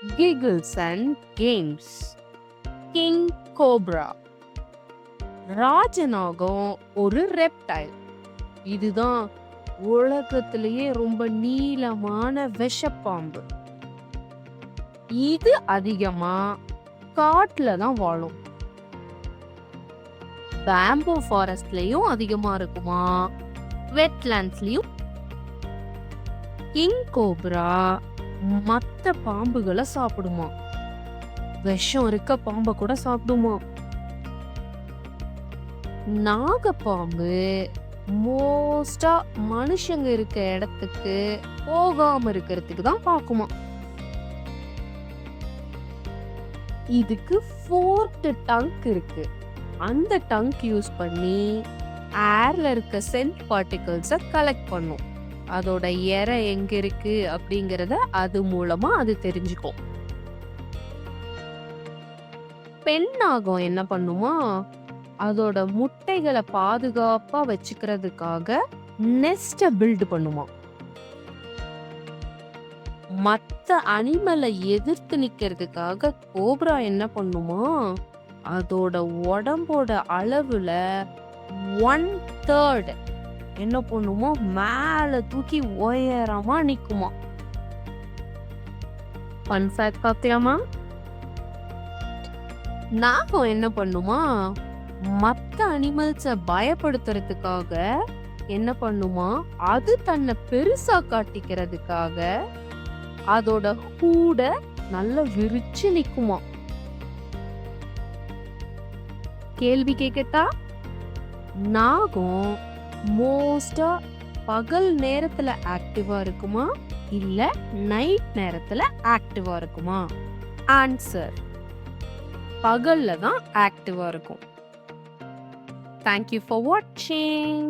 giggles and games. King cobra. ராஜநாகம் ஒரு reptile. இதுதான் உலகத்திலேயே ரொம்ப நீளமான விஷப்பாம்பு. இது அதிகமா காட்டுல தான் வாழும். பேம்போ ஃபாரஸ்ட்லயும் அதிகமா இருக்குமா, வெட்லாண்ட்ஸ்லயும். கிங் கோப்ரா மத்த பாம்புகளை சாப்பிடுமா, விஷம் இருக்க பாம்பை கூட சாப்பிடுமா. நாகப்பாம்பு மோஸ்டா மனுஷங்க இருக்க இடத்துக்கு போகாம இருக்கிறதுக்கு தான் பாக்குமா. இதுக்கு ஃபோர்த் டங்க் இருக்கு. அந்த டங்க் யூஸ் பண்ணி ஏர்ல இருக்க சென்ட் பார்ட்டிகல்ஸ கலெக்ட் பண்ணும். அதோட எரை எங்க இருக்கு அப்படிங்கறத அது மூலமா அது தெரிஞ்சுக்கும். பெண்ணாகம் என்ன பண்ணுமா, அதோட முட்டைகளை பாதுகாப்பா வச்சுக்கிறதுக்காக நெஸ்ட பில்ட் பண்ணுமா. மத்த அனிமலை எதிர்த்து நிக்கிறதுக்காக கோப்ரா என்ன பண்ணுமா, அதோட உடம்போட அளவுல 1/3 என்ன பண்ணுமா, மேல தூக்கி உயரமா நிக்குமா. ஃபன் ஃபேக்ட் பார்க்கலாமா? நாகம் என்ன பண்ணுமா, மத்த அனிமல்ஸ பயப்படுத்துறதுக்காக என்ன பண்ணுமா, அது தன்னை பெருசா காட்டிக்கிறதுக்காக அதோட கூட நல்லா விரிச்சு நிக்குமா. கேள்வி கேக்கட்டா? நாகம் மோஸ்டா பகல் நேரத்துல ஆக்டிவா இருக்குமா, இல்ல நைட் நேரத்துல ஆக்டிவா இருக்குமா? ஆன்சர், பகல்ல தான் ஆக்டிவா இருக்கும். Thank you for watching.